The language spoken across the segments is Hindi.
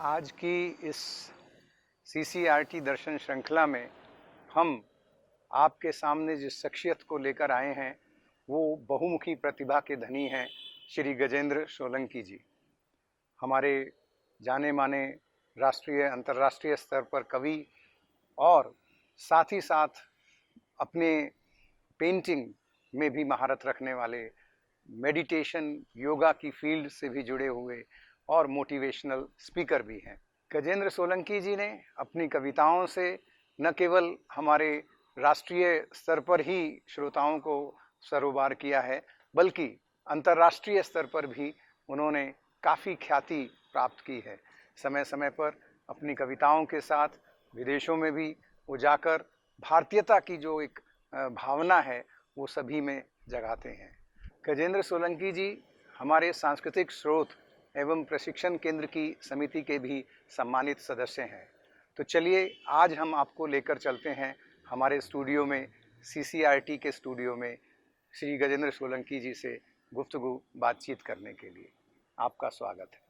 आज की इस CCRT दर्शन श्रृंखला में हम आपके सामने जिस शख्सियत को लेकर आए हैं वो बहुमुखी प्रतिभा के धनी हैं श्री गजेंद्र सोलंकी जी। हमारे जाने माने राष्ट्रीय अंतर्राष्ट्रीय स्तर पर कवि और साथ ही साथ अपने पेंटिंग में भी महारत रखने वाले, मेडिटेशन योगा की फील्ड से भी जुड़े हुए और मोटिवेशनल स्पीकर भी हैं। गजेंद्र सोलंकी जी ने अपनी कविताओं से न केवल हमारे राष्ट्रीय स्तर पर ही श्रोताओं को सरोबार किया है, बल्कि अंतर्राष्ट्रीय स्तर पर भी उन्होंने काफ़ी ख्याति प्राप्त की है। समय समय पर अपनी कविताओं के साथ विदेशों में भी वो जाकर भारतीयता की जो एक भावना है वो सभी में जगाते हैं। गजेंद्र सोलंकी जी हमारे सांस्कृतिक स्रोत एवं प्रशिक्षण केंद्र की समिति के भी सम्मानित सदस्य हैं। तो चलिए आज हम आपको लेकर चलते हैं हमारे स्टूडियो में, CCRT के स्टूडियो में श्री गजेंद्र सोलंकी जी से गुफ्तगू बातचीत करने के लिए। आपका स्वागत है।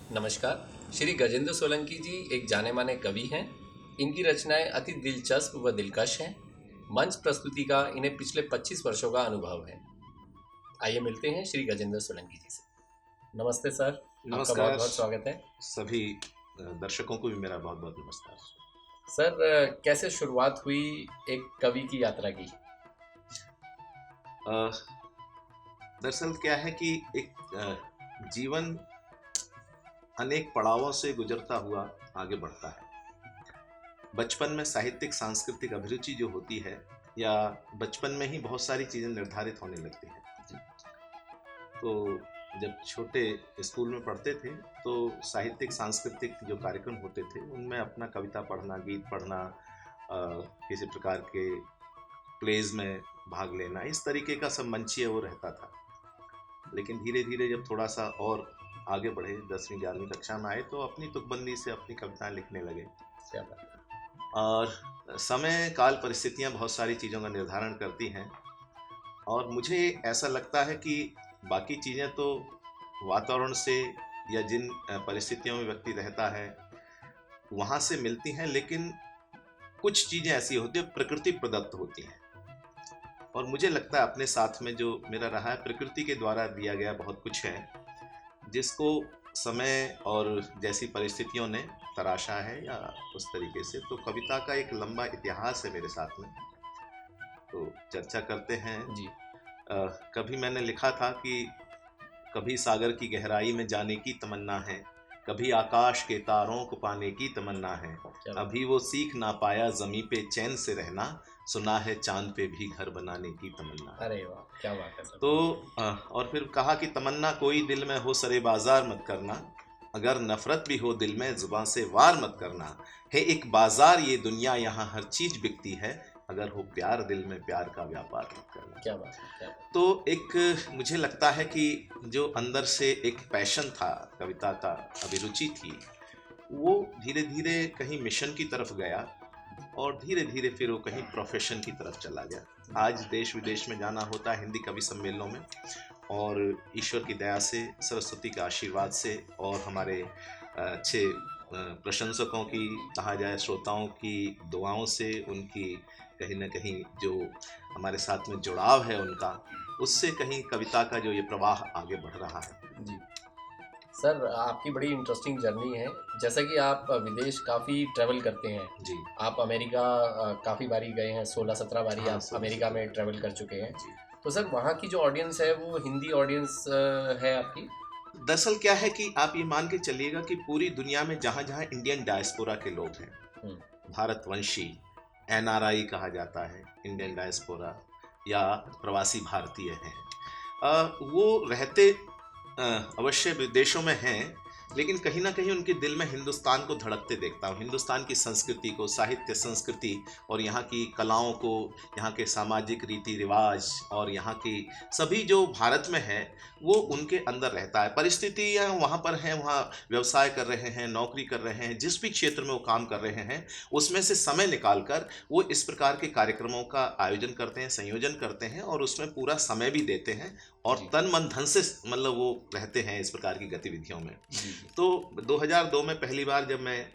नमस्कार। श्री गजेंद्र सोलंकी जी एक जाने माने कवि हैं। इनकी रचनाएं अति दिलचस्प व दिलकश हैं। मंच प्रस्तुति का इन्हें पिछले 25 वर्षों का अनुभव है। आइए मिलते हैं श्री गजेंद्र सोलंकी जी से। नमस्ते सर। नमस्कार। बहुत बहुत स्वागत है। सभी दर्शकों को भी मेरा बहुत बहुत नमस्कार। सर, कैसे शुरुआत हुई एक कवि की यात्रा की? दरअसल क्या है कि एक जीवन अनेक पड़ावों से गुजरता हुआ आगे बढ़ता है। बचपन में साहित्यिक सांस्कृतिक अभिरुचि जो होती है, या बचपन में ही बहुत सारी चीज़ें निर्धारित होने लगती हैं। तो जब छोटे स्कूल में पढ़ते थे तो साहित्यिक सांस्कृतिक जो कार्यक्रम होते थे उनमें अपना कविता पढ़ना, गीत पढ़ना, किसी प्रकार के प्लेज में भाग लेना, इस तरीके का सब मंचीय वो रहता था। लेकिन धीरे धीरे जब थोड़ा सा और आगे बढ़े, 10वीं 11वीं कक्षा में आए तो अपनी तुकबंदी से अपनी कविताएं लिखने लगे। और समय काल परिस्थितियां बहुत सारी चीज़ों का निर्धारण करती हैं, और मुझे ऐसा लगता है कि बाकी चीज़ें तो वातावरण से या जिन परिस्थितियों में व्यक्ति रहता है वहाँ से मिलती हैं, लेकिन कुछ चीज़ें ऐसी होती हैं प्रकृति प्रदत्त होती हैं। और मुझे लगता है अपने साथ में जो मेरा रहा है, प्रकृति के द्वारा दिया गया बहुत कुछ है जिसको समय और जैसी परिस्थितियों ने तराशा है या उस तरीके से। तो कविता का एक लंबा इतिहास है मेरे साथ में, तो चर्चा करते हैं जी। कभी मैंने लिखा था कि कभी सागर की गहराई में जाने की तमन्ना है, कभी आकाश के तारों को पाने की तमन्ना है, अभी वो सीख ना पाया ज़मीं पे चैन से रहना, सुना है चांद पे भी घर बनाने की तमन्ना। अरे वाह, क्या बात है सर। तो और फिर कहा कि तमन्ना कोई दिल में हो सरे बाजार मत करना, अगर नफरत भी हो दिल में जुबान से वार मत करना, है एक बाजार ये दुनिया यहाँ हर चीज़ बिकती है, अगर हो प्यार दिल में प्यार का व्यापार मत करना। क्या बात है, क्या बात। तो एक मुझे लगता है कि जो अंदर से एक पैशन था, कविता का अभिरुचि थी, वो धीरे धीरे कहीं मिशन की तरफ गया और धीरे धीरे फिर वो कहीं प्रोफेशन की तरफ चला गया। आज देश विदेश में जाना होता है हिंदी कवि सम्मेलनों में, और ईश्वर की दया से, सरस्वती के आशीर्वाद से और हमारे अच्छे प्रशंसकों की, कहा जाए श्रोताओं की दुआओं से, उनकी कहीं ना कहीं जो हमारे साथ में जुड़ाव है उनका, उससे कहीं कविता का जो ये प्रवाह आगे बढ़ रहा है। जी सर आपकी बड़ी इंटरेस्टिंग जर्नी है। जैसा कि आप विदेश काफ़ी ट्रैवल करते हैं, जी आप अमेरिका काफ़ी बारी गए हैं, 16-17 बारी हाँ, आप 16 अमेरिका में 17 ट्रैवल कर चुके हैं। जी। तो सर वहाँ की जो ऑडियंस है वो हिंदी ऑडियंस है आपकी? दरअसल क्या है कि आप ये मान के चलिएगा कि पूरी दुनिया में जहाँ जहाँ इंडियन डायस्पोरा के लोग हैं, हम्म, भारतवंशी, एनआरआई कहा जाता है, इंडियन डायस्पोरा या प्रवासी भारतीय हैं, वो रहते अवश्य विदेशों में हैं, लेकिन कहीं ना कहीं उनके दिल में हिंदुस्तान को धड़कते देखता हूँ, हिंदुस्तान की संस्कृति को, साहित्य संस्कृति और यहाँ की कलाओं को, यहाँ के सामाजिक रीति रिवाज और यहाँ की सभी जो भारत में है वो उनके अंदर रहता है। परिस्थितियाँ वहाँ पर हैं, वहाँ व्यवसाय कर रहे हैं, नौकरी कर रहे हैं, जिस भी क्षेत्र में वो काम कर रहे हैं उसमें से समय निकाल कर वो इस प्रकार के कार्यक्रमों का आयोजन करते हैं, संयोजन करते हैं और उसमें पूरा समय भी देते हैं और जी। तन मन धन से मतलब वो रहते हैं इस प्रकार की गतिविधियों में। जी तो 2002 में पहली बार जब मैं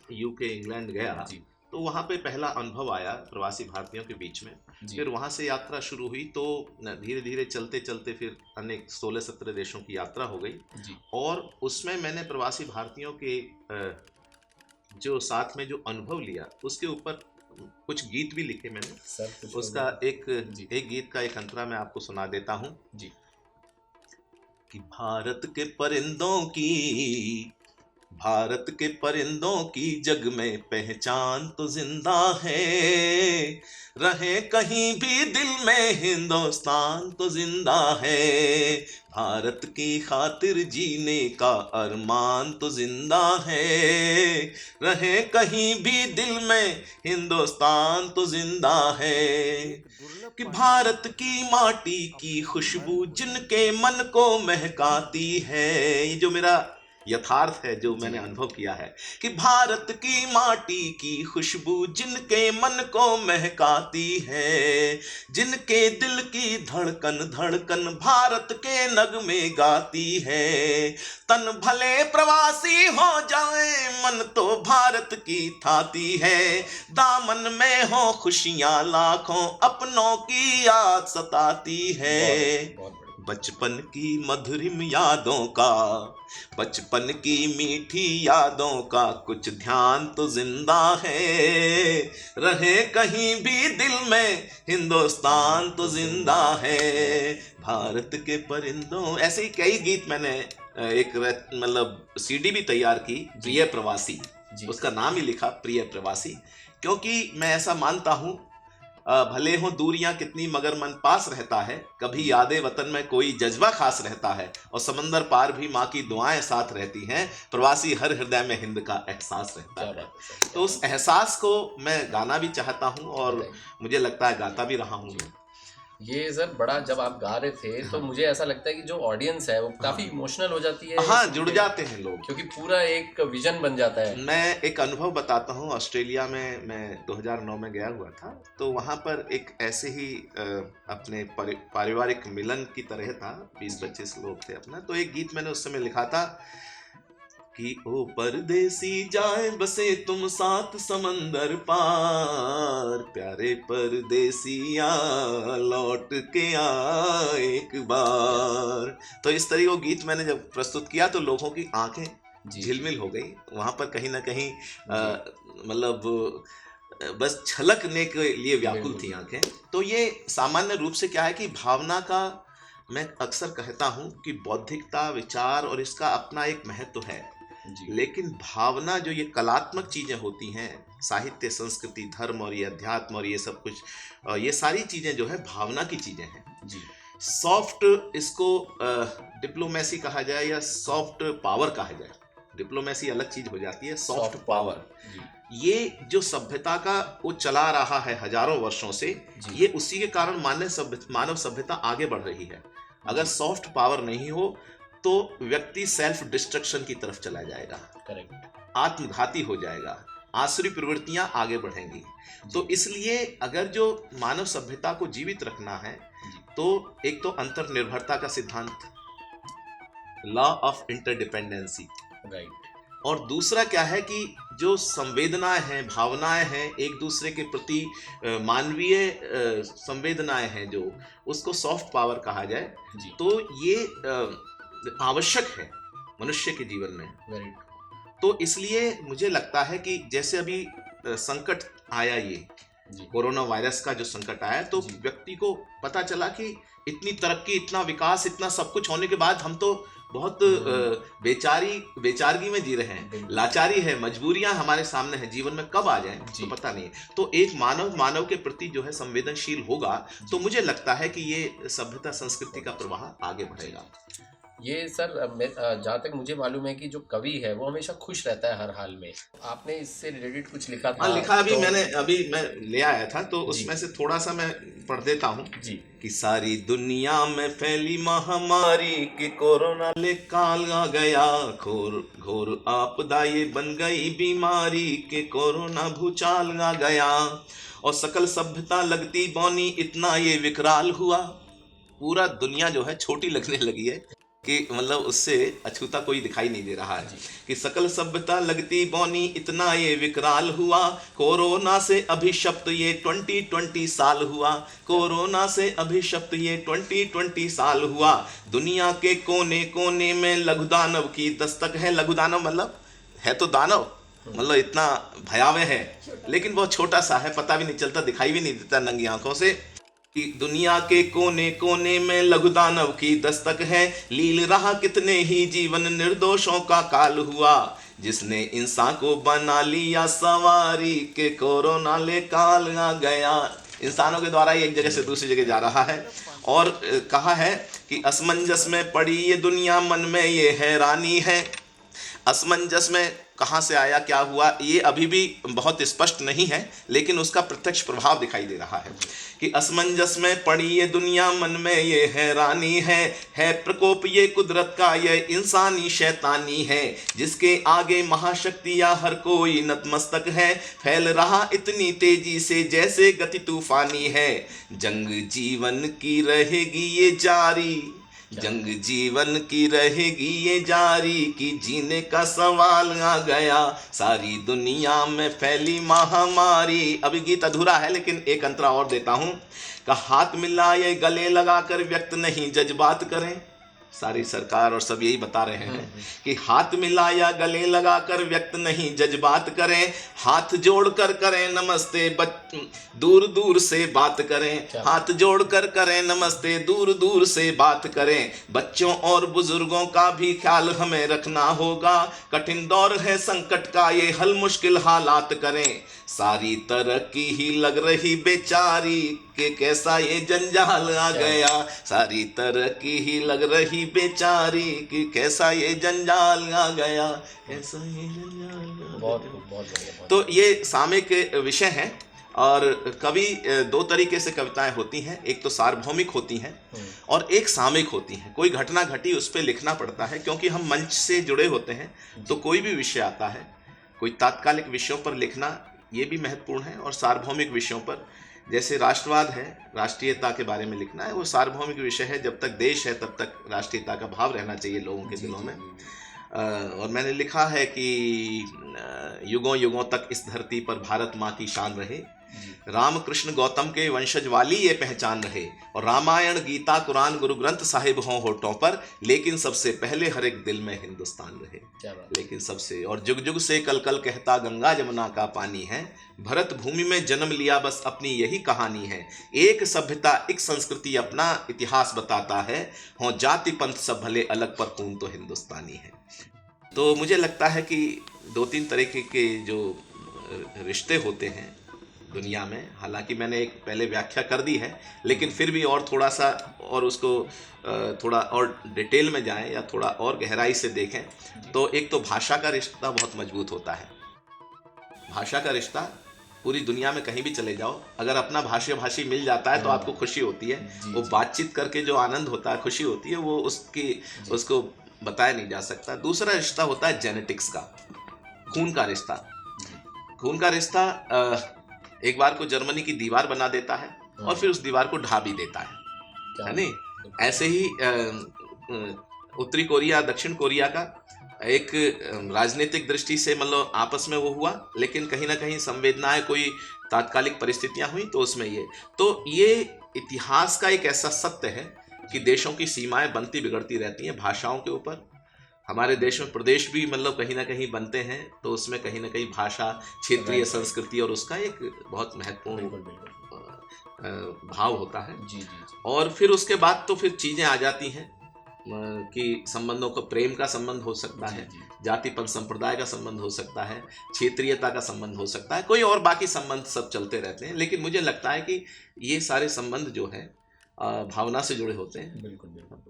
यूके इंग्लैंड गया जी तो वहाँ पे पहला अनुभव आया प्रवासी भारतीयों के बीच में। जी फिर वहाँ से यात्रा शुरू हुई तो धीरे धीरे चलते चलते फिर अनेक 16-17 देशों की यात्रा हो गई जी और उसमें मैंने प्रवासी भारतीयों के जो साथ में जो अनुभव लिया उसके ऊपर कुछ गीत भी लिखे मैंने। सर कुछ उसका जी। एक गीत का एक अंतरा मैं आपको सुना देता हूँ जी कि भारत के परिंदों की जग में पहचान तो जिंदा है, रहे कहीं भी दिल में हिंदुस्तान तो जिंदा है, भारत की खातिर जीने का अरमान तो जिंदा है, रहे कहीं भी दिल में हिंदुस्तान तो जिंदा है, कि भारत की माटी की खुशबू जिनके मन को महकाती है। ये जो मेरा यथार्थ है जो मैंने अनुभव किया है कि भारत की माटी की खुशबू जिनके मन को महकाती है, जिनके दिल की धड़कन धड़कन भारत के नगमे गाती है, तन भले प्रवासी हो जाए मन तो भारत की थाती है, दामन में हो खुशियां लाखों अपनों की याद सताती है, बहुत बढ़िया। बचपन की मधुरिम यादों का, बचपन की मीठी यादों का कुछ ध्यान तो जिंदा है, रहे कहीं भी दिल में हिंदुस्तान तो जिंदा है, भारत के परिंदों। ऐसे ही कई गीत मैंने एक मतलब सीडी भी तैयार की, प्रिय प्रवासी, उसका नाम ही लिखा प्रिय प्रवासी, क्योंकि मैं ऐसा मानता हूँ भले हो दूरियां कितनी मगर मन पास रहता है, कभी यादें वतन में कोई जज्बा खास रहता है, और समंदर पार भी माँ की दुआएं साथ रहती हैं, प्रवासी हर हृदय में हिंद का एहसास रहता है। तो उस एहसास को मैं गाना भी चाहता हूँ और मुझे लगता है गाता भी रहा हूँ। ये सर बड़ा जब आप गा रहे थे तो मुझे ऐसा लगता है कि जो ऑडियंस है वो काफी इमोशनल हो जाती है। हाँ, जुड़ जाते हैं लोग, क्योंकि पूरा एक विजन बन जाता है। मैं एक अनुभव बताता हूँ। ऑस्ट्रेलिया में मैं 2009 में गया हुआ था, तो वहाँ पर एक ऐसे ही अपने पारिवारिक मिलन की तरह था, 20-25 लोग थे अपना। तो एक गीत मैंने उस समय लिखा था कि ओ परदेसी जाए बसे तुम सात समंदर पार, प्यारे परदेसिया लौट के आ एक बार। तो इस तरह वो गीत मैंने जब प्रस्तुत किया तो लोगों की आंखें झिलमिल हो गई, वहां पर कहीं ना कहीं मतलब बस छलकने के लिए व्याकुल थी आंखें। तो ये सामान्य रूप से क्या है कि भावना का, मैं अक्सर कहता हूं कि बौद्धिकता, विचार और इसका अपना एक महत्व है, लेकिन भावना जो ये कलात्मक चीजें होती हैं, साहित्य, संस्कृति, धर्म और ये अध्यात्म और ये सब कुछ, ये सारी चीजें जो है भावना की चीजें हैं। सॉफ्ट, इसको डिप्लोमेसी कहा जाए या सॉफ्ट पावर कहा जाए, डिप्लोमेसी अलग चीज हो जाती है, सॉफ्ट पावर ये जो सभ्यता का वो चला रहा है हजारों वर्षों से, ये उसी के कारण मानव सभ्यता आगे बढ़ रही है। अगर सॉफ्ट पावर नहीं हो तो व्यक्ति सेल्फ डिस्ट्रक्शन की तरफ चला जाएगा, करेक्ट, आत्मघाती हो जाएगा, आसुरी प्रवृत्तियां आगे बढ़ेंगी। तो इसलिए अगर जो मानव सभ्यता को जीवित रखना है तो एक तो अंतर्निर्भरता का सिद्धांत, लॉ ऑफ इंटरडिपेंडेंसी, राइट, और दूसरा क्या है कि जो संवेदनाएं हैं, भावनाएं हैं, एक दूसरे के प्रति मानवीय संवेदनाएं हैं, जो उसको सॉफ्ट पावर कहा जाए, तो ये आवश्यक है। मनुष्य के जीवन में। वेरी तो इसलिए मुझे लगता है कि जैसे अभी संकट आया, ये जी कोरोना वायरस का जो संकट आया, तो जी। व्यक्ति को पता चला कि इतनी तरक्की, इतना विकास, इतना सब कुछ होने के बाद हम तो बहुत बेचारगी में जी रहे हैं, बिल्कुल। लाचारी है, मजबूरियां हमारे सामने हैं, जीवन में कब आ जाएं जी। तो पता नहीं है। तो एक मानव के प्रति जो है संवेदनशील होगा, तो मुझे लगता है कि ये सभ्यता संस्कृति का प्रवाह आगे बढ़ेगा। ये सर जहाँ तक मुझे मालूम है कि जो कवि है वो हमेशा खुश रहता है हर हाल में। आपने इससे रिलेटेड कुछ लिखा था? हाँ, लिखा अभी तो मैं ले आया था, तो जी। उसमें से थोड़ा सा मैं पढ़ देता हूँ जी कि सारी दुनिया में फैली महामारी कि कोरोना ले काल आ गया, घोर आपदा ये बन गई बीमारी कि कोरोना भूचाल आ गया, और सकल सभ्यता लगती बौनी इतना ये विकराल हुआ। पूरा दुनिया जो है छोटी लगने लगी है कि मतलब उससे अछूता कोई दिखाई नहीं दे रहा है कि सकल सभ्यता लगती बौनी इतना ये विकराल हुआ, कोरोना से अभिशप्त ये 2020 साल हुआ, कोरोना से अभिशप्त ये 2020 साल हुआ, दुनिया के कोने कोने में लघु दानव की दस्तक है। लघु दानव मतलब है तो दानव, मतलब इतना भयावह है, लेकिन बहुत छोटा सा है, पता भी नहीं चलता, दिखाई भी नहीं देता नंगी आंखों से, कि दुनिया के कोने कोने में लघु दानव की दस्तक है, लील रहा कितने ही जीवन निर्दोषों का काल हुआ, जिसने इंसान को बना लिया सवारी के कोरोना ले काल आ गया। इंसानों के द्वारा ही एक जगह से दूसरी जगह जा रहा है। और कहा है कि असमंजस में पड़ी ये दुनिया, मन में ये हैरानी है। असमंजस में कहाँ से आया, क्या हुआ, ये अभी भी बहुत स्पष्ट नहीं है, लेकिन उसका प्रत्यक्ष प्रभाव दिखाई दे रहा है कि असमंजस में पड़ी ये दुनिया, मन में ये हैरानी है प्रकोप ये कुदरत का, ये इंसानी शैतानी है, जिसके आगे महाशक्तियां हर कोई नतमस्तक है, फैल रहा इतनी तेजी से जैसे गति तूफानी है, जंग जीवन की रहेगी ये जारी, जंग जीवन की रहेगी ये जारी, कि जीने का सवाल आ गया, सारी दुनिया में फैली महामारी। अभी गीत अधूरा है, लेकिन एक अंतरा और देता हूं का हाथ मिलाए गले लगाकर व्यक्त नहीं जज्बात करें। सारी सरकार और सब यही बता रहे हैं कि हाथ मिलाया गले लगाकर व्यक्त नहीं जज्बात करें, हाथ जोड़कर करें नमस्ते, दूर दूर से बात करें, हाथ जोड़कर करें नमस्ते, दूर दूर से बात करें, बच्चों और बुजुर्गों का भी ख्याल हमें रखना होगा, कठिन दौर है संकट का ये हल मुश्किल हालात करें, सारी तरक्की ही लग रही बेचारी कि कैसा ये जंजाल आ गया, सारी तरक्की ही लग रही बेचारी कि कैसा ये जंजाल आ गया, कैसा ये जंजाल। बहुत बढ़िया। तो ये सामयिक विषय हैं, और कवि दो तरीके से कविताएं होती हैं, एक तो सार्वभौमिक होती हैं और एक सामयिक होती हैं। कोई घटना घटी उस पर लिखना पड़ता है, क्योंकि हम मंच से जुड़े होते हैं, तो कोई भी विषय आता है, कोई तात्कालिक विषयों पर लिखना ये भी महत्वपूर्ण है, और सार्वभौमिक विषयों पर, जैसे राष्ट्रवाद है, राष्ट्रीयता के बारे में लिखना है, वो सार्वभौमिक विषय है। जब तक देश है तब तक राष्ट्रीयता का भाव रहना चाहिए लोगों के दिलों में। और मैंने लिखा है कि युगों युगों तक इस धरती पर भारत माँ की शान रहे, राम कृष्ण गौतम के वंशज वाली ये पहचान रहे, और रामायण गीता कुरान गुरु ग्रंथ साहिब हों होठों पर, लेकिन सबसे पहले हर एक दिल में हिंदुस्तान रहे, लेकिन सबसे, और जुग जुग से कल कल कहता गंगा जमुना का पानी है, भरत भूमि में जन्म लिया बस अपनी यही कहानी है, एक सभ्यता एक संस्कृति अपना इतिहास बताता है, हो जाति पंथ सब भले अलग पर खून तो हिंदुस्तानी है। तो मुझे लगता है कि दो तीन तरीके के जो रिश्ते होते हैं दुनिया में, हालांकि मैंने एक पहले व्याख्या कर दी है, लेकिन फिर भी और थोड़ा सा और उसको थोड़ा और डिटेल में जाएं या थोड़ा और गहराई से देखें, तो एक तो भाषा का रिश्ता बहुत मजबूत होता है। भाषा का रिश्ता पूरी दुनिया में कहीं भी चले जाओ, अगर अपना भाषी मिल जाता है तो आपको खुशी होती है, वो बातचीत करके जो आनंद होता है, खुशी होती है, वो उसको बताया नहीं जा सकता। दूसरा रिश्ता होता है जेनेटिक्स का, खून का रिश्ता। खून का रिश्ता एक बार को जर्मनी की दीवार बना देता है और फिर उस दीवार को ढा भी देता है नहीं? ऐसे ही उत्तरी कोरिया दक्षिण कोरिया का एक राजनीतिक दृष्टि से मतलब आपस में वो हुआ, लेकिन कहीं ना कहीं संवेदनाएं, कोई तात्कालिक परिस्थितियां हुई, तो उसमें ये इतिहास का एक ऐसा सत्य है कि देशों की सीमाएं बनती बिगड़ती रहती हैं भाषाओं के ऊपर, हमारे देश में प्रदेश भी मतलब कहीं ना कहीं बनते हैं, तो उसमें कहीं ना कहीं भाषा, क्षेत्रीय Right. संस्कृति और उसका एक बहुत महत्वपूर्ण बिल्कुल बिल्कुल। भाव होता है। जी जी जी। और फिर उसके बाद तो फिर चीज़ें आ जाती हैं कि संबंधों का, प्रेम का संबंध हो सकता है, जी, जी। जातिपन संप्रदाय का संबंध हो सकता है, क्षेत्रीयता का संबंध हो सकता है, कोई और बाकी संबंध सब चलते रहते हैं। लेकिन मुझे लगता है कि ये सारे संबंध जो हैं भावना से जुड़े होते हैं। बिल्कुल बिल्कुल।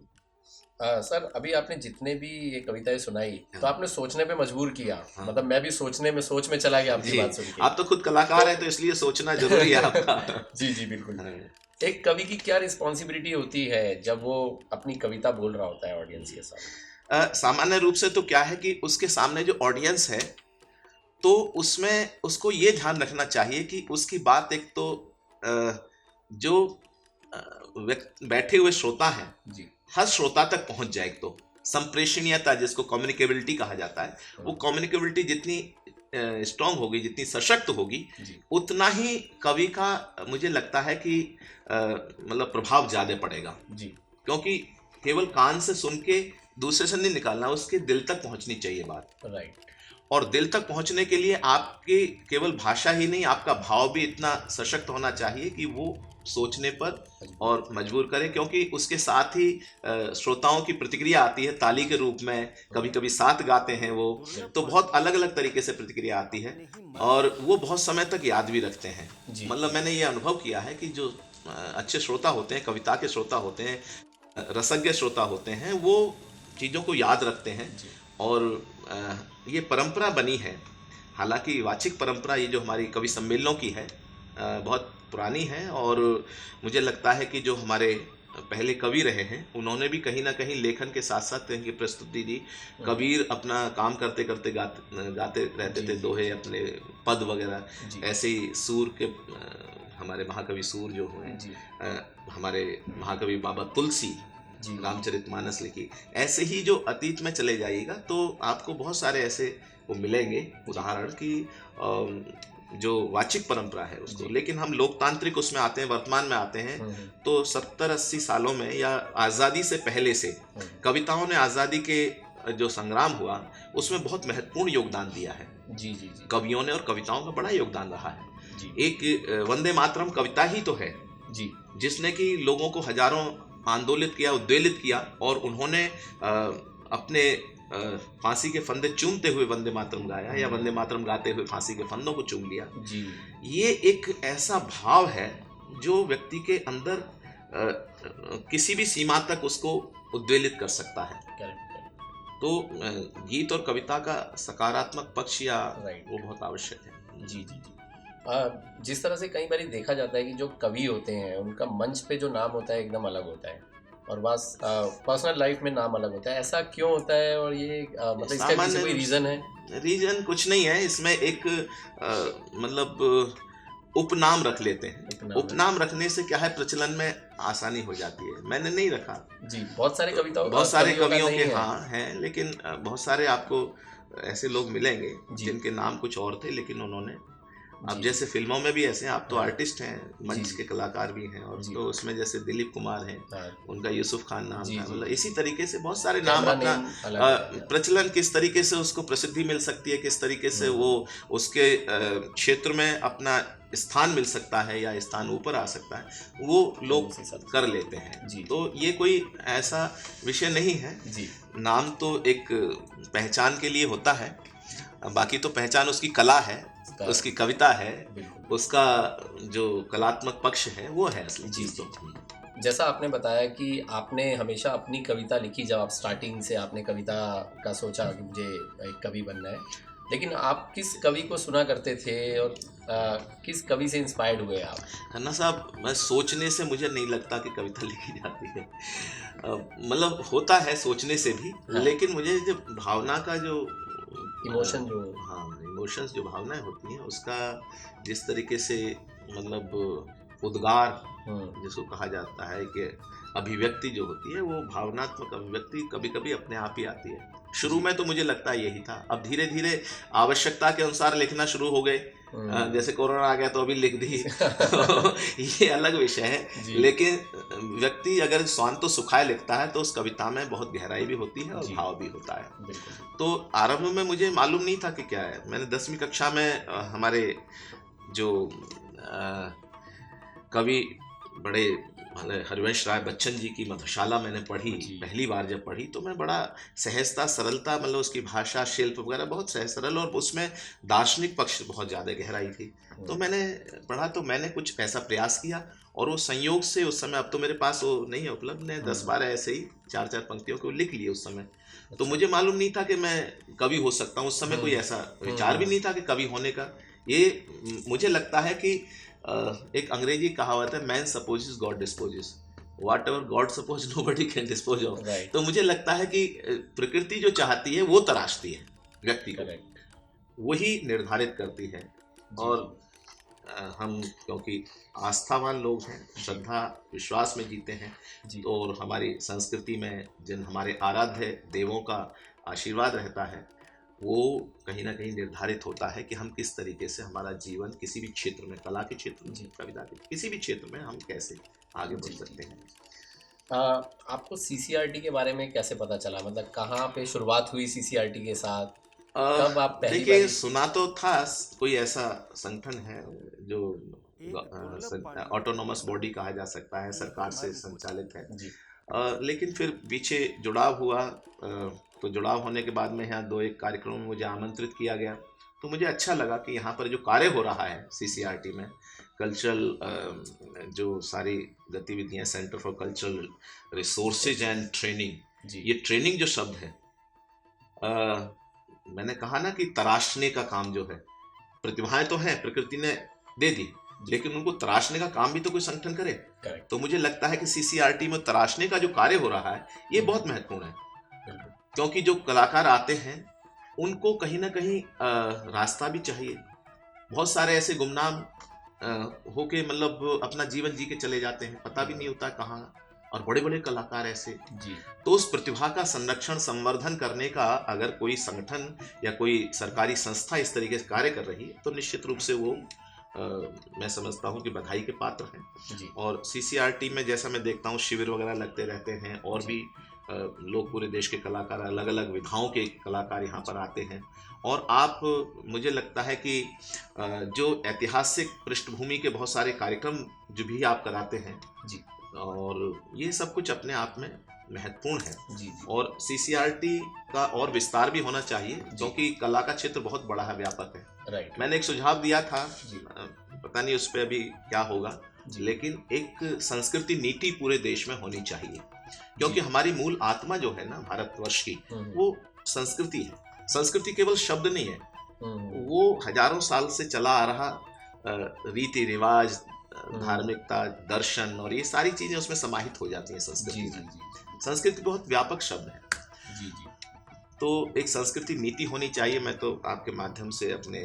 सर, अभी आपने जितने भी ये कविताएं सुनाई तो हाँ। आपने सोचने पे मजबूर किया। हाँ। मतलब मैं भी सोच में चला गया आपकी जी, बात सुन के। आप तो खुद कलाकार हैं, तो इसलिए सोचना जरूरी है आपका। जी जी बिल्कुल। हाँ। एक कवि की क्या रिस्पॉन्सिबिलिटी होती है जब वो अपनी कविता बोल रहा होता है ऑडियंस के साथ? सामान्य रूप से तो क्या है कि उसके सामने जो ऑडियंस है, तो उसमें उसको ये ध्यान रखना चाहिए कि उसकी बात एक तो जो बैठे हुए श्रोता हैं, जी हर श्रोता तक पहुंच जाए। एक तो संप्रेषणीयता, जिसको कम्युनिकेबिलिटी कहा जाता है, वो कम्युनिकेबिलिटी जितनी स्ट्रांग होगी, जितनी सशक्त होगी, जी उतना ही कवि का मुझे लगता है कि मतलब प्रभाव ज़्यादा पड़ेगा। जी। क्योंकि केवल कान से सुन के दूसरे से नहीं निकालना, उसके दिल तक पहुंचनी चाहिए बात। राइट। और दिल तक पहुंचने के लिए आपकी केवल भाषा ही नहीं, आपका भाव भी इतना सशक्त होना चाहिए कि वो सोचने पर और मजबूर करे। क्योंकि उसके साथ ही श्रोताओं की प्रतिक्रिया आती है ताली के रूप में, कभी कभी साथ गाते हैं वो, तो बहुत अलग अलग तरीके से प्रतिक्रिया आती है और वो बहुत समय तक याद भी रखते हैं। जी। मतलब मैंने ये अनुभव किया है कि जो अच्छे श्रोता होते हैं, कविता के श्रोता होते हैं, रसज्ञ श्रोता होते हैं, वो चीज़ों को याद रखते हैं। जी। और ये परंपरा बनी है, हालांकि वाचिक परंपरा ये जो हमारी कवि सम्मेलनों की है बहुत पुरानी है। और मुझे लगता है कि जो हमारे पहले कवि रहे हैं, उन्होंने भी कहीं ना कहीं लेखन के साथ साथ इनकी प्रस्तुति दी। कबीर अपना काम करते करते गाते रहते थे दोहे, अपने पद वगैरह। ऐसे ही सूर के हमारे महाकवि सूर जो हुए, हमारे महाकवि बाबा तुलसी रामचरितमानस लिखी, ऐसे ही जो अतीत में चले जाइएगा तो आपको बहुत सारे ऐसे वो मिलेंगे उदाहरण कि जो वाचिक परंपरा है उसको। लेकिन हम लोकतांत्रिक उसमें आते हैं, वर्तमान में आते हैं, तो 70-80 सालों में या आज़ादी से पहले से कविताओं ने आज़ादी के जो संग्राम हुआ उसमें बहुत महत्वपूर्ण योगदान दिया है। जी जी जी। कवियों ने और कविताओं का बड़ा योगदान रहा है। जी। एक वंदे मातरम कविता ही तो है जी, जिसने कि लोगों को हजारों आंदोलित किया, उद्वेलित किया, और उन्होंने अपने फांसी के फंदे चूमते हुए वंदे मातरम गाया, या वंदे मातरम गाते हुए फांसी के फंदों को चूम लिया। जी। ये एक ऐसा भाव है जो व्यक्ति के अंदर किसी भी सीमा तक उसको उद्वेलित कर सकता है। तो गीत और कविता का सकारात्मक पक्ष या वो बहुत आवश्यक है। जी जी जी। जिस तरह से कई बार देखा जाता है कि जो कवि होते हैं उनका मंच पे जो नाम होता है एकदम अलग होता है, और बस पर्सनल लाइफ में नाम अलग होता है। ऐसा क्यों होता है, और ये मतलब इसका पीछे कोई रीज़न है? रीज़न कुछ नहीं है इसमें। एक मतलब उपनाम रख लेते हैं। उपनाम रखने से क्या है, प्रचलन में आसानी हो जाती है। मैंने नहीं रखा जी, बहुत सारे बहुत सारे कवियों के हाँ हैं, लेकिन बहुत सारे आपको ऐसे लोग मिलेंगे जिनके नाम कुछ और थे, लेकिन उन्होंने अब जैसे फिल्मों में भी ऐसे हैं, आप तो आर्टिस्ट हैं, मंच के कलाकार भी हैं, और तो उसमें जैसे दिलीप कुमार हैं, उनका यूसुफ खान नाम था। मतलब इसी तरीके से बहुत सारे नाम, अपना प्रचलन किस तरीके से उसको प्रसिद्धि मिल सकती है, किस तरीके से वो उसके क्षेत्र में अपना स्थान मिल सकता है या स्थान ऊपर आ सकता है, वो लोग कर लेते हैं। तो ये कोई ऐसा विषय नहीं है। नाम तो एक पहचान के लिए होता है, बाकी तो पहचान उसकी कला है, उसकी कविता है, उसका जो कलात्मक पक्ष है वो है असली चीज़। तो जैसा आपने बताया कि आपने हमेशा अपनी कविता लिखी, जब आप स्टार्टिंग से आपने कविता का सोचा कि मुझे एक कवि बनना है, लेकिन आप किस कवि को सुना करते थे और किस कवि से इंस्पायर्ड हुए आप? खन्ना साहब, मैं सोचने से मुझे नहीं लगता कि कविता लिखी जाती है। मतलब होता है सोचने से भी, लेकिन मुझे जो भावना का जो इमोशन जो इमोशंस जो भावनाएं होती हैं, उसका जिस तरीके से मतलब उद्गार जिसको कहा जाता है कि अभिव्यक्ति जो होती है, वो भावनात्मक अभिव्यक्ति कभी कभी अपने आप ही आती है। शुरू में तो मुझे लगता है यही था, अब धीरे धीरे आवश्यकता के अनुसार लिखना शुरू हो गए। जैसे कोरोना आ गया तो अभी लिख दी तो ये अलग विषय है। जी। लेकिन व्यक्ति अगर स्वांत तो सुखाए लिखता है तो उस कविता में बहुत गहराई भी होती है और जी। भाव भी होता है। बिल्कुल। तो आरंभ में मुझे मालूम नहीं था कि क्या है। मैंने 10वीं कक्षा में हमारे जो कवि बड़े हरिवंश राय बच्चन जी की मधुशाला मैंने पढ़ी, जी। पहली बार जब पढ़ी तो मैं बड़ा सहजता सरलता, मतलब उसकी भाषा शिल्प वगैरह बहुत सहज सरल, और उसमें दार्शनिक पक्ष बहुत ज़्यादा गहराई थी। तो मैंने पढ़ा, तो मैंने कुछ ऐसा प्रयास किया और वो संयोग से उस समय, अब तो मेरे पास वो नहीं है उपलब्ध, ने 10-12 ऐसे ही 4-4 पंक्तियों को लिख लिए उस समय। तो मुझे मालूम नहीं था कि मैं कवि हो सकता हूँ। उस समय कोई ऐसा विचार भी नहीं था कि कवि होने का। ये मुझे लगता है कि एक अंग्रेजी कहावत है, man supposes God disposes, whatever God suppose nobody can dispose of. Right. तो मुझे लगता है कि प्रकृति जो चाहती है वो तराशती है व्यक्ति को, करेक्ट। वही निर्धारित करती है। और हम क्योंकि आस्थावान लोग हैं, श्रद्धा विश्वास में जीते हैं, जी। तो और हमारी संस्कृति में जिन हमारे आराध्य देवों का आशीर्वाद रहता है, वो कहीं ना कहीं निर्धारित होता है कि हम किस तरीके से हमारा जीवन किसी भी क्षेत्र में, कला के क्षेत्र में, कविता के किसी भी क्षेत्र में हम कैसे आगे बढ़ सकते हैं। आपको सीसीआरटी के बारे में कैसे पता चला, मतलब कहाँ पे शुरुआत हुई सीसीआरटी के साथ, कब आप पहली देखिए, बार? सुना तो था कोई ऐसा संगठन है जो ऑटोनोमस बॉडी कहा जा सकता है, सरकार से संचालित है। जी। लेकिन फिर पीछे जुड़ाव हुआ, तो जुड़ाव होने के बाद में यहाँ 2-1 कार्यक्रमों में मुझे आमंत्रित किया गया। तो मुझे अच्छा लगा कि यहाँ पर जो कार्य हो रहा है सीसीआरटी में, कल्चरल जो सारी गतिविधियाँ, centre for cultural resources and training, ये ट्रेनिंग जो शब्द है, मैंने कहा ना कि तराशने का काम जो है, प्रतिभाएं तो हैं, प्रकृति ने दे दी, लेकिन उनको तराशने का काम भी तो कोई संगठन करे। तो मुझे लगता है कि सीसीआरटी में तराशने का जो कार्य हो रहा है ये बहुत महत्वपूर्ण है, क्योंकि जो कलाकार आते हैं उनको कहीं ना कहीं रास्ता भी चाहिए। बहुत सारे ऐसे गुमनाम होके मतलब अपना जीवन जी के चले जाते हैं, पता भी नहीं होता कहाँ, और बड़े बड़े कलाकार ऐसे। तो उस प्रतिभा का संरक्षण संवर्धन करने का अगर कोई संगठन या कोई सरकारी संस्था इस तरीके से कार्य कर रही है तो निश्चित रूप से वो मैं समझता हूँ कि बधाई के पात्र हैं। और सीसीआरटी में जैसा मैं देखता हूँ शिविर वगैरह लगते रहते हैं, और भी लोग, पूरे देश के कलाकार, अलग अलग विधाओं के कलाकार यहाँ पर आते हैं। और आप, मुझे लगता है कि जो ऐतिहासिक पृष्ठभूमि के बहुत सारे कार्यक्रम जो भी आप कराते हैं जी, और ये सब कुछ अपने आप में महत्वपूर्ण है जी। और सीसीआरटी का और विस्तार भी होना चाहिए, क्योंकि कला का क्षेत्र बहुत बड़ा है, व्यापक है। राइट। मैंने एक सुझाव दिया था, पता नहीं उस पर अभी क्या होगा, लेकिन एक संस्कृति नीति पूरे देश में होनी चाहिए, क्योंकि हमारी मूल आत्मा जो है ना भारतवर्ष की, वो संस्कृति है। संस्कृति केवल शब्द नहीं है, वो हजारों साल से चला आ रहा रीति रिवाज, धार्मिकता, दर्शन, और ये सारी चीजें उसमें समाहित हो जाती हैं संस्कृति में। संस्कृति बहुत व्यापक शब्द है जी। तो एक संस्कृति नीति होनी चाहिए। मैं तो आपके माध्यम से अपने,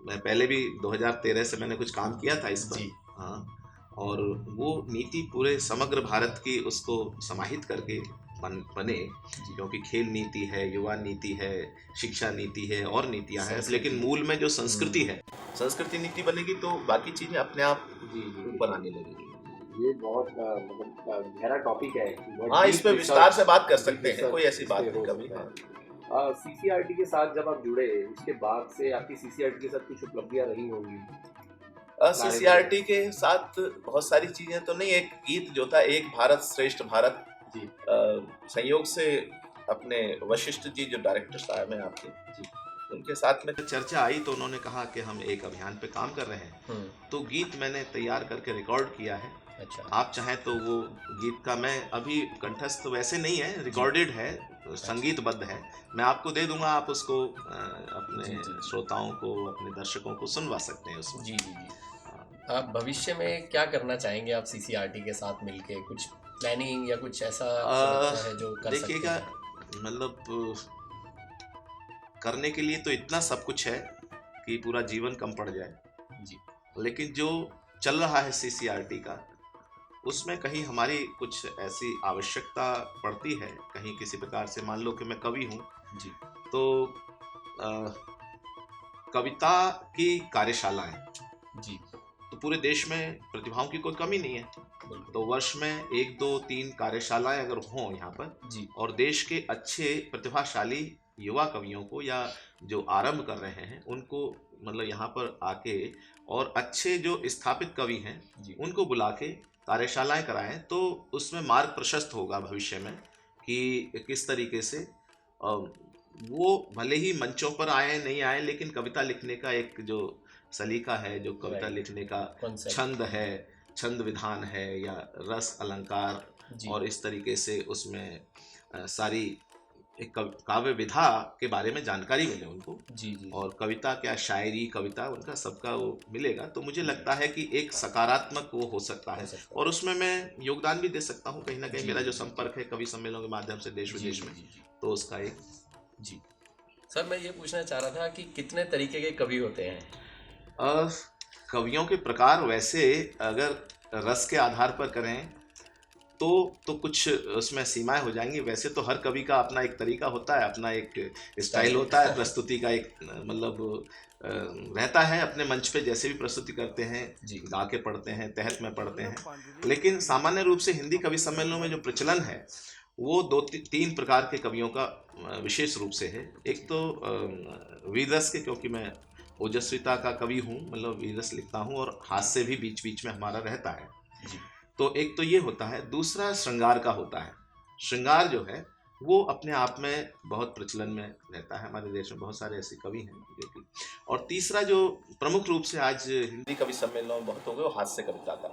मैं पहले भी 2013 से मैंने कुछ काम किया था इस पर, हाँ, और वो नीति पूरे समग्र भारत की उसको समाहित करके बने, क्योंकि खेल नीति है, युवा नीति है, शिक्षा नीति है, और नीतियां हैं, लेकिन मूल में जो संस्कृति है, संस्कृति नीति बनेगी तो बाकी चीजें अपने आप ऊपर आने लगेगी। ये बहुत मतलब गहरा टॉपिक है। हाँ, इस पे विस्तार से बात कर सकते हैं, कोई ऐसी बात नहीं कभी। सीसीआरटी के साथ जब आप जुड़े, उसके बाद से आपकी सीसीआरटी के साथ कुछ उपलब्धियां रही होंगी? सीसीआरटी के साथ बहुत सारी चीजें तो नहीं, एक गीत जो था, एक भारत श्रेष्ठ भारत जी, संयोग से अपने वशिष्ठ जी जो डायरेक्टर साहब हैं आपके जी, उनके साथ में चर्चा आई, तो उन्होंने कहा कि हम एक अभियान पे काम कर रहे हैं। तो गीत मैंने तैयार करके रिकॉर्ड किया है। अच्छा। आप चाहें तो वो गीत का, मैं अभी कंठस्थ वैसे नहीं है, रिकॉर्डेड है, संगीतबद्ध है, मैं आपको दे दूंगा, आप उसको अपने श्रोताओं को, अपने दर्शकों को सुनवा सकते हैं उसमें। जी जी जी। आप भविष्य में क्या करना चाहेंगे आप सीसीआरटी के साथ मिलके, कुछ प्लानिंग या कुछ ऐसा है जो कर सकते हैं? देखिएगा, मतलब करने के लिए तो इतना सब कुछ है कि पूरा जीवन कम पड़ जाए जी, लेकिन जो चल रहा है सीसीआरटी का, उसमें कहीं हमारी कुछ ऐसी आवश्यकता पड़ती है, कहीं किसी प्रकार से, मान लो कि मैं कवि हूँ जी, तो कविता की कार्यशालाएं, जी तो पूरे देश में प्रतिभाओं की कोई कमी नहीं है। बिल्कुल। तो वर्ष में 1 2 3 कार्यशालाएं अगर हों यहाँ पर, जी और देश के अच्छे प्रतिभाशाली युवा कवियों को या जो आरंभ कर रहे हैं उनको मतलब यहाँ पर आके, और अच्छे जो स्थापित कवि हैं जी उनको बुला के कार्यशालाएं कराएं, तो उसमें मार्ग प्रशस्त होगा भविष्य में कि किस तरीके से वो भले ही मंचों पर आए नहीं आए, लेकिन कविता लिखने का एक जो सलीका है, जो कविता Right. लिखने का कॉन्सेप्ट। छंद है, छंद विधान है या रस अलंकार, जी और इस तरीके से उसमें सारी एक काव्य विधा के बारे में जानकारी मिले उनको, जी जी और कविता क्या, शायरी, कविता, उनका सबका वो मिलेगा, तो मुझे लगता है कि एक सकारात्मक वो हो सकता है। हो सकता है। और उसमें मैं योगदान भी दे सकता हूँ कहीं ना कहीं, जी, मेरा जो जी, संपर्क है कवि सम्मेलनों के माध्यम से देश जी विदेश जी में, जी जी तो उसका एक जी। सर मैं ये पूछना चाह रहा था कि कितने तरीके के कवि होते हैं? अ, कवियों के प्रकार वैसे अगर रस के आधार पर करें तो कुछ उसमें सीमाएं हो जाएंगी। वैसे तो हर कवि का अपना एक तरीका होता है, अपना एक स्टाइल होता है, प्रस्तुति का एक मतलब रहता है। अपने मंच पे जैसे भी प्रस्तुति करते हैं, जी गा के पढ़ते हैं, तहत में पढ़ते हैं, लेकिन सामान्य रूप से हिंदी कवि सम्मेलनों में जो प्रचलन है वो तीन प्रकार के कवियों का विशेष रूप से है। एक तो वीररस के, क्योंकि मैं ओजस्विता का कवि हूँ, मतलब वीररस लिखता हूँ, और हास्य भी बीच बीच में हमारा रहता है। जी तो एक तो ये होता है। दूसरा श्रृंगार का होता है। श्रृंगार जो है वो अपने आप में बहुत प्रचलन में रहता है, हमारे देश में बहुत सारे ऐसे कवि हैं जो कि। और तीसरा जो प्रमुख रूप से आज हिंदी कवि सम्मेलनों में बहुत हो गए, वो हास्य कविता का।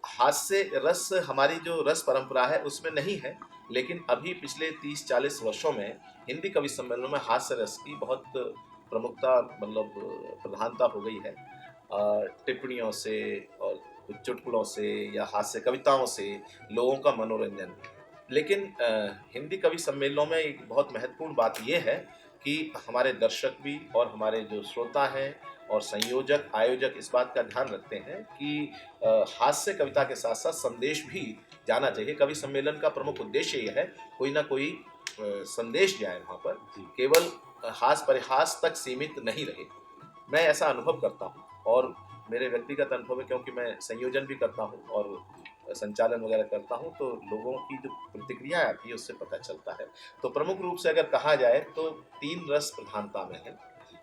हास्य रस हमारी जो रस परंपरा है उसमें नहीं है, लेकिन अभी पिछले 30-40 वर्षों में हिंदी कवि सम्मेलनों में हास्य रस की बहुत प्रमुखता, मतलब प्रधानता हो गई है। टिप्पणियों से और कुछ चुटकुलों से या हास्य कविताओं से लोगों का मनोरंजन। लेकिन हिंदी कवि सम्मेलनों में एक बहुत महत्वपूर्ण बात यह है कि हमारे दर्शक भी और हमारे जो श्रोता हैं और संयोजक आयोजक इस बात का ध्यान रखते हैं कि हास्य कविता के साथ साथ संदेश भी जाना चाहिए। कवि सम्मेलन का प्रमुख उद्देश्य यह है कोई ना कोई संदेश जाए वहाँ पर, केवल हास परिहास तक सीमित नहीं रहे। मैं ऐसा अनुभव करता हूँ, और मेरे व्यक्तिगत अनुभव है, क्योंकि मैं संयोजन भी करता हूँ और संचालन वगैरह करता हूँ, तो लोगों की जो प्रतिक्रिया आती है उससे पता चलता है। तो प्रमुख रूप से अगर कहा जाए तो 3 रस प्रधानता में है,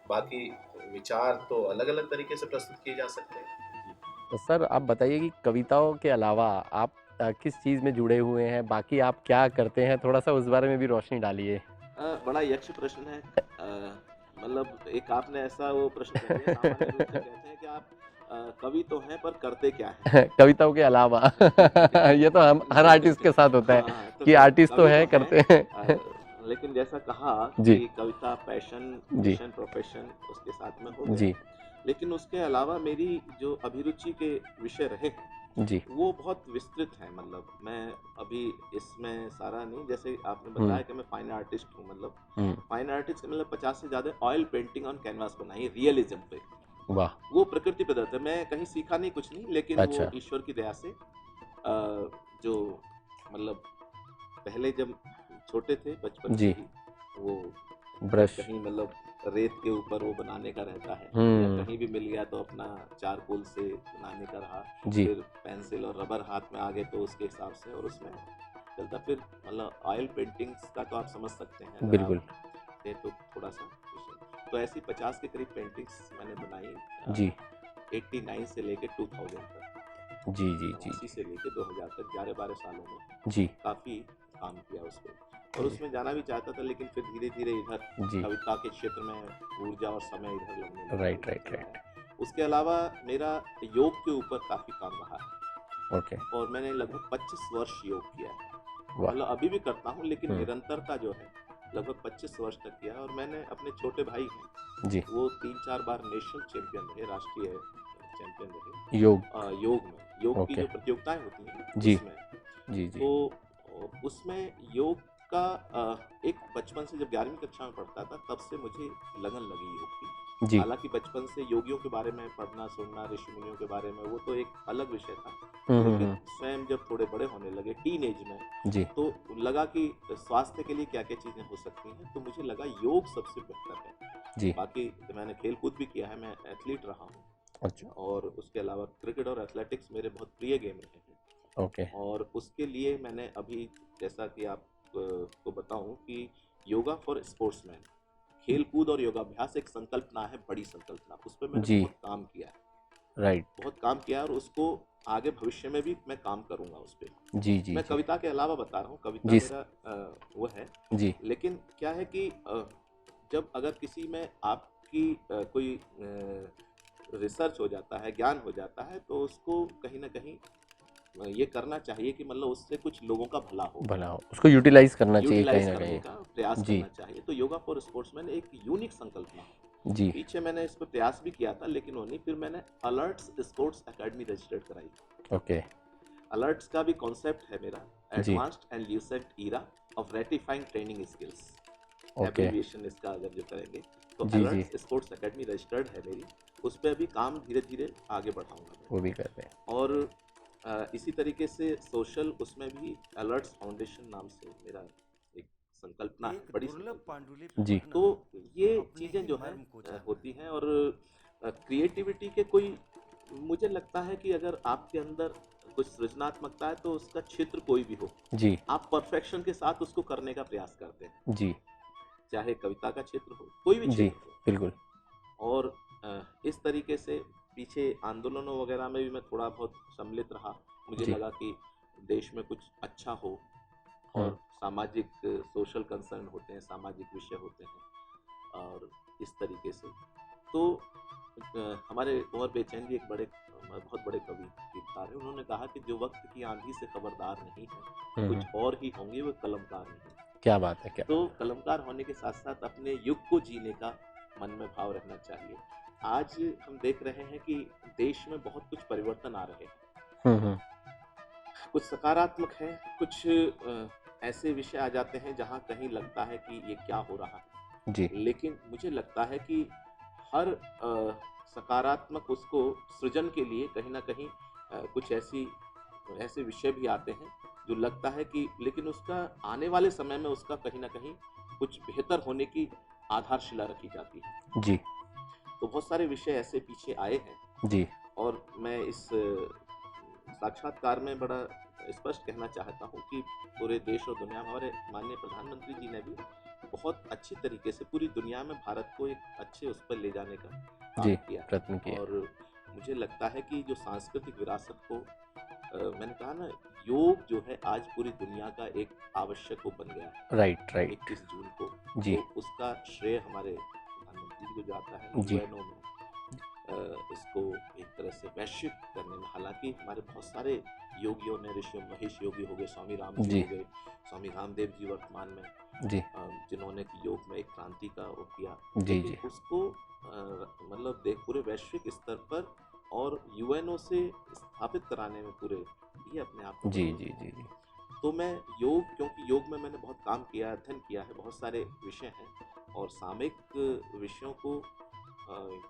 बाकी विचार तो अलग अलग तरीके से प्रस्तुत किए जा सकते हैं। तो सर आप बताइए कि कविताओं के अलावा आप किस चीज़ में जुड़े हुए हैं, बाकी आप क्या करते हैं, थोड़ा सा उस बारे में भी रोशनी डालिए। बड़ा यक्ष प्रश्न है। मतलब एक आपने ऐसा वो प्रश्न कर दिया। सामान्य रूप से कहते हैं कि आप कवि तो हैं पर करते क्या हैं? कविताओं के अलावा ये तो हम हर आर्टिस्ट के साथ होता है तो कि आर्टिस्ट तो कवि है, तो करते हैं। लेकिन जैसा कहा जी। कि कविता पैशन, जी। मिशन, प्रोफेशन उसके साथ में हो गया। जी लेकिन उसके अलावा मेरी जो अभिरुचि के विषय रहे जी वो बहुत विस्तृत है। मतलब मैं अभी इसमें सारा नहीं, जैसे आपने बताया कि मैं फाइन आर्टिस्ट हूँ। मतलब फाइन आर्टिस्ट मतलब 50 से ज्यादा ऑयल पेंटिंग ऑन कैनवास बनाई, रियलिज्म पे। वाह। वो प्रकृति प्रदत्त है, मैं कहीं सीखा नहीं, कुछ नहीं, लेकिन अच्छा। वो ईश्वर की दया से जो मतलब पहले जब छोटे थे बचपन जी। से ही वो ब्रश। कहीं मतलब रेत के ऊपर वो बनाने का रहता है, या कहीं भी मिल गया तो अपना चारकोल से बनाने का रहा, जी। फिर पेंसिल और रबर हाथ में आ गए तो उसके हिसाब से, और उसमें चलता। फिर मतलब ऑयल पेंटिंग्स का तो आप समझ सकते हैं, अगर बिल्कुल। आप तो थोड़ा सा विषय। तो ऐसी 50 के करीब पेंटिंग्स मैंने बनाई जी 89 से लेके 2000 तक। जी जी जी 80 से लेके 2000 तक 11-12 सालों में जी काफ़ी काम किया उस पर, और उसमें जाना भी चाहता था, लेकिन फिर धीरे धीरे इधर जी। कविता के क्षेत्र में ऊर्जा और समय इधर लगने लगा। Right right right. उसके अलावा मेरा योग के ऊपर काफ़ी काम रहा है, ओके। और मैंने लगभग 25 वर्ष योग किया है। वाह। मतलब अभी भी करता हूँ, लेकिन निरंतरता जो है लगभग 25 वर्ष तक किया है। और मैंने अपने छोटे भाई हैं जी। वो 3-4 बार नेशनल चैंपियन रहे, राष्ट्रीय चैंपियन रहे योग में। योग की ओके। जो प्रतियोगिताएं होती हैं जी। उसमें, जी जी तो उसमें योग का एक बचपन से जब 11वीं कक्षा में पढ़ता था तब से मुझे लगन लगी योग की। जी। हालांकि बचपन से योगियों के बारे में पढ़ना सुनना, ऋषि मुनियों के बारे में, वो तो एक अलग विषय था। लेकिन स्वयं जब थोड़े बड़े होने लगे टीनेज में, जी। तो लगा कि स्वास्थ्य के लिए क्या क्या चीज़ें हो सकती हैं, तो मुझे लगा योग सबसे बेहतर है। जी। बाकी मैंने खेल कूद भी किया है, मैं एथलीट रहा हूँ, अच्छा। और उसके अलावा क्रिकेट और एथलेटिक्स मेरे बहुत प्रिय गेम रहे हैं। ओके। और उसके लिए मैंने अभी, जैसा कि आप को बताऊं कि योगा फॉर स्पोर्ट्समैन, खेल कूद और योगाभ्यास एक संकल्पना है, बड़ी संकल्पना, उस पर मैंने जी। बहुत काम किया है, राइट। बहुत काम किया है, और उसको आगे भविष्य में भी मैं काम करूंगा उस पर। जी जी मैं जी कविता के अलावा बता रहा हूँ, कविता जी। मेरा वो है, जी। लेकिन क्या है कि जब अगर किसी में आपकी कोई रिसर्च हो जाता है, ज्ञान हो जाता है, तो उसको कहीं ना कहीं ये करना चाहिए कि मतलब उससे कुछ लोगों का भला हो, भला हो, उसको यूटिलाइज करना चाहिए यूटिलाइज कहीं ना करने कहीं। का प्रयास जी करना चाहिए। तो योगा फॉर स्पोर्ट्समैन एक यूनिक संकल्पना है। जी। पीछे मैंने इस पर प्रयास भी किया था, लेकिन वो नहीं, फिर मैंने अलर्ट्स स्पोर्ट्स एकेडमी रजिस्टर्ड कराई। ओके। अलर्ट्स का भी कॉन्सेप्ट है मेरा, जी। Advanced and lucent era of ratifying training skills, okay. Abbreviation इसका अगर जो करेंगे तो। जी जी, अलर्ट्स स्पोर्ट्स एकेडमी रजिस्टर्ड है मेरी, उस पर अभी काम धीरे धीरे आगे बढ़ाऊंगा मैं। वो भी कर रहे हैं। और इसी तरीके से सोशल, उसमें भी अलर्ट्स फाउंडेशन नाम से मेरा एक संकल्पना है, बड़ी संकल्पना। जी। तो ये चीज़ें जो है होती हैं, और क्रिएटिविटी के कोई, मुझे लगता है कि अगर आपके अंदर कुछ सृजनात्मकता है, तो उसका क्षेत्र कोई भी हो, जी आप परफेक्शन के साथ उसको करने का प्रयास करते हैं, जी चाहे कविता का क्षेत्र हो, कोई भी जी, क्षेत्र हो। बिल्कुल। और इस तरीके से पीछे आंदोलनों वगैरह में भी मैं थोड़ा बहुत सम्मिलित रहा। मुझे जी। लगा कि देश में कुछ अच्छा हो, और सामाजिक सोशल कंसर्न होते हैं, सामाजिक विषय होते हैं, और इस तरीके से। तो हमारे कुंवर बेचैन जी एक बहुत बड़े कवि गीतकार हैं, उन्होंने कहा कि जो वक्त की आंधी से खबरदार नहीं है, कुछ और ही होंगे वो कलमकार नहीं। क्या बात है, क्या। तो कलमकार होने के साथ साथ अपने युग को जीने का मन में भाव रहना चाहिए। आज हम देख रहे हैं कि देश में बहुत कुछ परिवर्तन आ रहे हैं, कुछ सकारात्मक है, कुछ ऐसे विषय आ जाते हैं जहां कहीं लगता है कि ये क्या हो रहा है। जी। लेकिन मुझे लगता है कि हर सकारात्मक उसको सृजन के लिए कहीं ना कहीं कुछ ऐसे विषय भी आते हैं जो लगता है कि, लेकिन उसका आने वाले समय में उसका कहीं ना कहीं कुछ बेहतर होने की आधारशिला रखी जाती है। जी तो बहुत सारे विषय ऐसे पीछे आए हैं, जी और मैं इस साक्षात्कार में बड़ा स्पष्ट कहना चाहता हूँ कि पूरे देश और दुनिया में हमारे माननीय प्रधानमंत्री जी ने भी बहुत अच्छी तरीके से पूरी दुनिया में भारत को एक अच्छे उस पर ले जाने का जी काम किया। प्रयत्न किया। और मुझे लगता है कि जो सांस्कृतिक विरासत को मैंने कहा ना, योग जो है आज पूरी दुनिया का एक आवश्यक वो बन गया है। Right right. 21 जून को जी। तो उसका श्रेय हमारे प्रधानमंत्री जी को जाता है। जी। यूएनओ में इसको एक तरह से वैश्विक करने में, हालांकि हमारे बहुत सारे योगियों ने, ऋषि महेश योगी हो गए, स्वामी राम जी जी। हो गए, स्वामी रामदेव जी वर्तमान में, जी जिन्होंने योग में एक क्रांति का वो किया। जी लेकिन जी उसको मतलब देख पूरे वैश्विक स्तर पर और यूएनओ से स्थापित कराने में पूरे ये अपने आप को जी बदल जी दिया। जी जी तो मैं योग, क्योंकि योग में मैंने बहुत काम किया, अध्ययन किया है, बहुत सारे विषय हैं, और सामयिक विषयों को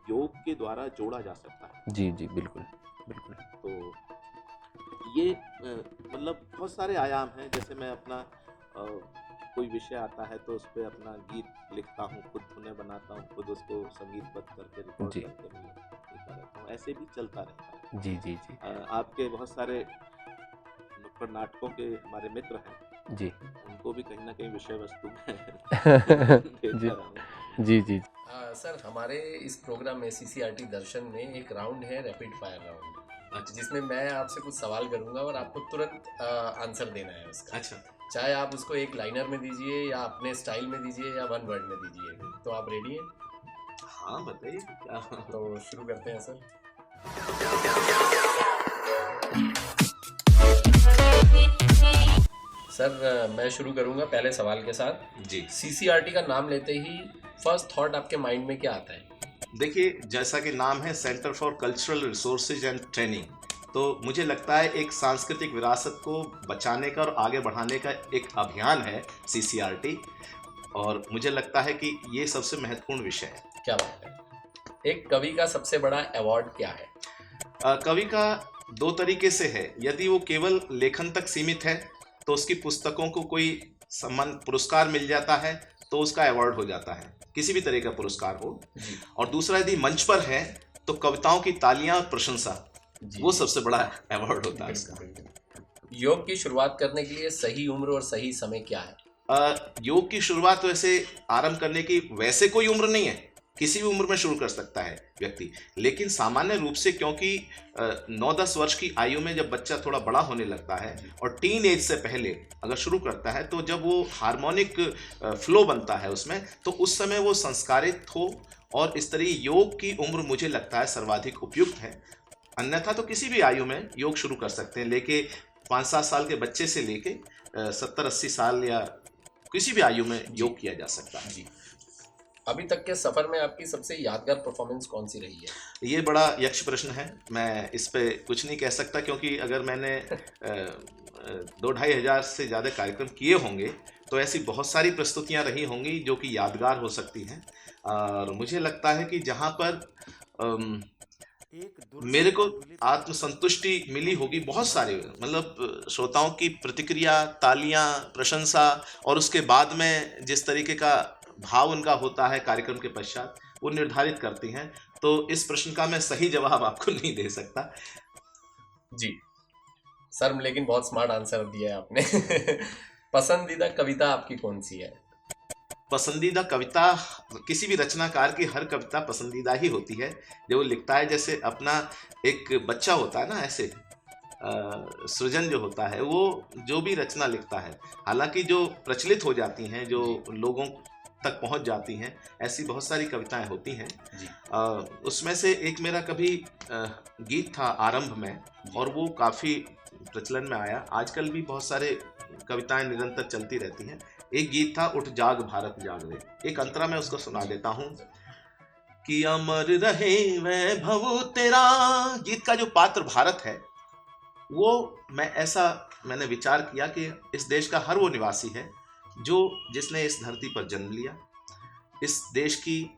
योग के द्वारा जोड़ा जा सकता है। जी जी, बिल्कुल बिल्कुल। तो ये मतलब बहुत सारे आयाम हैं। जैसे मैं अपना कोई विषय आता है तो उस पर अपना गीत लिखता हूँ, खुद धुनें बनाता हूँ, खुद उसको संगीतबद्ध करके रिकॉर्ड जी। करके मैं लिखता रहता हूँ। ऐसे भी चलता रहता है। जी जी जी आपके बहुत सारे नुक्कड़ नाटकों के हमारे मित्र हैं, जी उनको भी कहीं ना कहीं विषय वस्तु में जी देता रहा हूँ। जी जी सर, हमारे इस प्रोग्राम में CCRT दर्शन में एक राउंड है, रैपिड फायर राउंड, जिसमें मैं आपसे कुछ सवाल करूंगा और आपको तुरंत आंसर देना है उसका। अच्छा, चाहे आप उसको एक लाइनर में दीजिए या अपने स्टाइल में दीजिए या वन वर्ड में दीजिए। तो आप रेडी हैं? हाँ बताइए क्या। तो शुरू करते हैं सर। सर, मैं शुरू करूंगा पहले सवाल के साथ। जी, CCRT का नाम लेते ही फर्स्ट थॉट आपके माइंड में क्या आता है? देखिए जैसा कि नाम है centre for cultural resources and training, तो मुझे लगता है एक सांस्कृतिक विरासत को बचाने का और आगे बढ़ाने का एक अभियान है CCRT, और मुझे लगता है कि ये सबसे महत्वपूर्ण विषय है। क्या बात है। एक कवि का सबसे बड़ा अवार्ड क्या है? कवि का दो तरीके से है। यदि वो केवल लेखन तक सीमित है तो उसकी पुस्तकों को कोई सम्मान पुरस्कार मिल जाता है तो उसका अवार्ड हो जाता है, किसी भी तरह का पुरस्कार हो। जी और दूसरा, यदि मंच पर है तो कविताओं की तालियां और प्रशंसा, जी वो सबसे बड़ा अवार्ड होता है इसका। योग की शुरुआत करने के लिए सही उम्र और सही समय क्या है? योग की शुरुआत वैसे आरंभ करने की वैसे कोई उम्र नहीं है, किसी भी उम्र में शुरू कर सकता है व्यक्ति। लेकिन सामान्य रूप से, क्योंकि 9-10 वर्ष की आयु में जब बच्चा थोड़ा बड़ा होने लगता है और टीन एज से पहले अगर शुरू करता है तो जब वो हार्मोनिक फ्लो बनता है उसमें, तो उस समय वो संस्कारित हो। और इस तरह योग की उम्र मुझे लगता है सर्वाधिक उपयुक्त है। अन्यथा तो किसी भी आयु में योग शुरू कर सकते हैं, लेके 5-7 साल के बच्चे से लेके 70-80 साल या किसी भी आयु में योग किया जा सकता है। जी, अभी तक के सफर में आपकी सबसे यादगार परफॉर्मेंस कौन सी रही है? ये बड़ा यक्ष प्रश्न है, मैं इस पे कुछ नहीं कह सकता, क्योंकि अगर मैंने 2-2.5 हज़ार से ज़्यादा कार्यक्रम किए होंगे तो ऐसी बहुत सारी प्रस्तुतियां रही होंगी जो कि यादगार हो सकती हैं। और मुझे लगता है कि जहाँ पर मेरे को आत्मसंतुष्टि मिली होगी, बहुत सारे, मतलब श्रोताओं की प्रतिक्रिया, तालियां, प्रशंसा, और उसके बाद में जिस तरीके का भाव उनका होता है कार्यक्रम के पश्चात, वो निर्धारित करती हैं। तो इस प्रश्न का मैं सही जवाब आपको नहीं दे सकता। जी सर, लेकिन बहुत स्मार्ट आंसर दिया है आपने। पसंदीदा कविता आपकी कौन सी है? पसंदीदा कविता, किसी भी रचनाकार की हर कविता पसंदीदा ही होती है जो वो लिखता है। जैसे अपना एक बच्चा होता है ना, ऐसे सृजन जो होता है, वो जो भी रचना लिखता है, हालांकि जो प्रचलित हो जाती हैं, जो लोगों तक पहुंच जाती हैं, ऐसी बहुत सारी कविताएं होती हैं। जी उसमें से एक मेरा कभी गीत था आरंभ में, और वो काफ़ी प्रचलन में आया। आजकल भी बहुत सारे कविताएं निरंतर चलती रहती हैं। एक गीत था, उठ जाग भारत जाग रे। एक अंतरा मैं उसको सुना देता हूँ कि अमर रहे वैभव तेरा। गीत का जो पात्र भारत है, वो मैंने विचार किया कि इस देश का हर वो निवासी है जिसने इस धरती पर जन्म लिया, इस देश की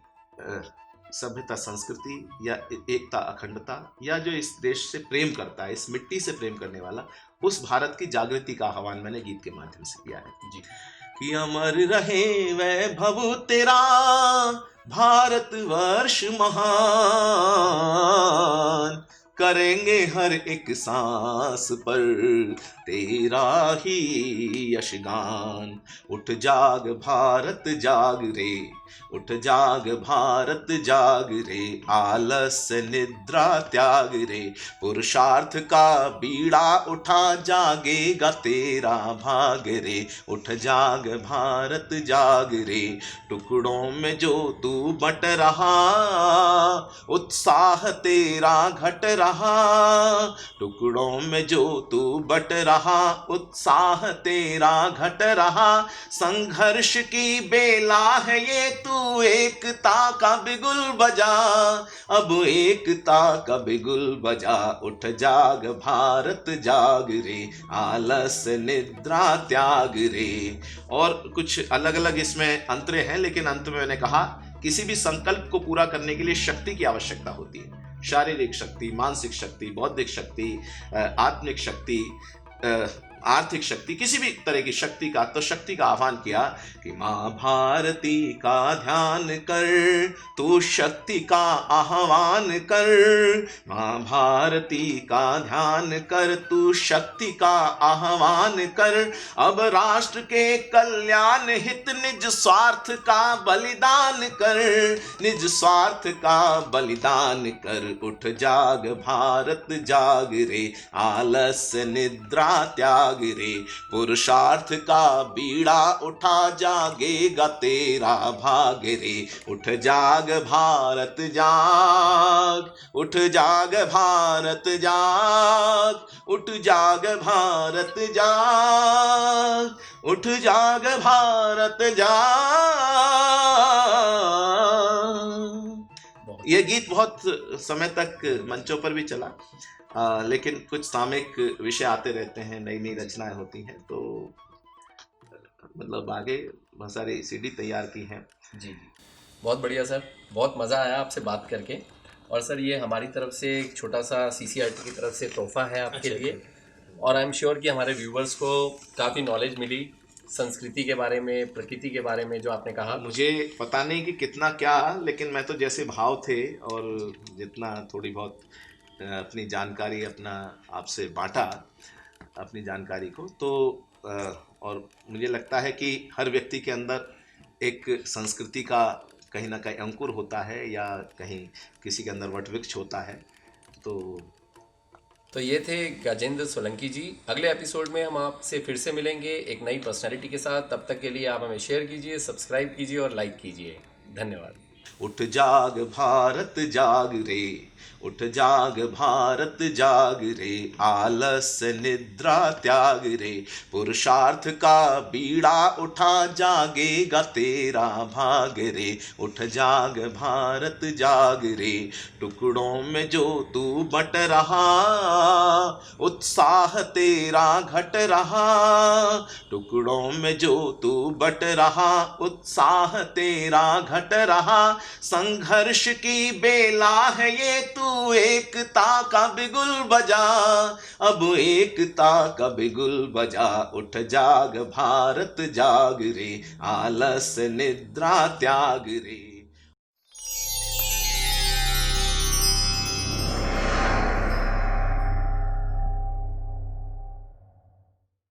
सभ्यता, संस्कृति या एकता, अखंडता, या जो इस देश से प्रेम करता है, इस मिट्टी से प्रेम करने वाला, उस भारत की जागृति का आह्वान मैंने गीत के माध्यम से किया है। जी कि अमर रहे वैभव तेरा भारत वर्ष महान, करेंगे हर एक सांस पर तेरा ही यशगान। उठ जाग भारत जाग रे, उठ जाग भारत जाग रे, आलस्य निद्रा त्याग रे, पुरुषार्थ का बीड़ा उठा, जागेगा तेरा भाग रे। उठ जाग भारत जाग रे, टुकड़ों में जो तू बट रहा, उत्साह तेरा घट रहा। टुकड़ों में जो तू बट रहा, उत्साह तेरा घट रहा। संघर्ष की बेला है ये, तू एकता का बिगुल बजा, अब एकता का बिगुल बजा। उठ जाग भारत जाग रे, आलस्य निद्रा त्याग रे। और कुछ अलग अलग इसमें अंतरे हैं, लेकिन अंत में मैंने कहा किसी भी संकल्प को पूरा करने के लिए शक्ति की आवश्यकता होती है। शारीरिक शक्ति, मानसिक शक्ति, बौद्धिक शक्ति, आत्मिक शक्ति, आर्थिक शक्ति, किसी भी तरह की शक्ति का, तो शक्ति का आह्वान किया कि माँ भारती का ध्यान कर, तू शक्ति का आह्वान कर। माँ भारती का ध्यान कर, तू शक्ति का आह्वान कर। अब राष्ट्र के कल्याण हित निज स्वार्थ का बलिदान कर, निज स्वार्थ का बलिदान कर। उठ जाग भारत जाग रे, आलस्य निद्रा त्याग रे, पुरुषार्थ का बीड़ा उठा, जागेगा तेरा भाग रे। उठ जाग भारत जाग, उठ जाग भारत जाग, उठ जाग भारत जाग, उठ जाग भारत जाग। ये गीत बहुत समय तक मंचों पर भी चला, लेकिन कुछ सामयिक विषय आते रहते हैं, नई नई रचनाएं होती हैं, तो मतलब आगे बहुत सारी सीडी तैयार की हैं। जी। बहुत बढ़िया सर, बहुत मज़ा आया आपसे बात करके। और सर ये हमारी तरफ से एक छोटा सा CCRT की तरफ से तोहफा है आपके लिए। और आई एम श्योर कि हमारे व्यूवर्स को काफ़ी नॉलेज मिली संस्कृति के बारे में, प्रकृति के बारे में जो आपने कहा। मुझे पता नहीं कि कितना क्या, लेकिन मैं तो जैसे भाव थे और जितना थोड़ी बहुत अपनी जानकारी अपना आपसे बांटा अपनी जानकारी को, तो और मुझे लगता है कि हर व्यक्ति के अंदर एक संस्कृति का कहीं ना कहीं अंकुर होता है या कहीं किसी के अंदर वटवृक्ष होता है। तो ये थे गजेंद्र सोलंकी जी। अगले एपिसोड में हम आपसे फिर से मिलेंगे एक नई पर्सनैलिटी के साथ। तब तक के लिए आप हमें शेयर कीजिए, सब्सक्राइब कीजिए और लाइक कीजिए। धन्यवाद। उठ जाग भारत जाग रे, उठ जाग भारत जाग रे, आलस निद्रा त्याग रे, पुरुषार्थ का बीड़ा उठा जागेगा तेरा भाग रे। उठ जाग भारत जाग रे, टुकड़ों में जो तू बट रहा, उत्साह तेरा घट रहा। टुकड़ों में जो तू बट रहा, उत्साह तेरा घट रहा। संघर्ष की बेला है ये, तू एकता का बिगुल बजा, अब एकता का बिगुल बजा। उठ जाग भारत जाग रे, आलस निद्रा त्याग रे।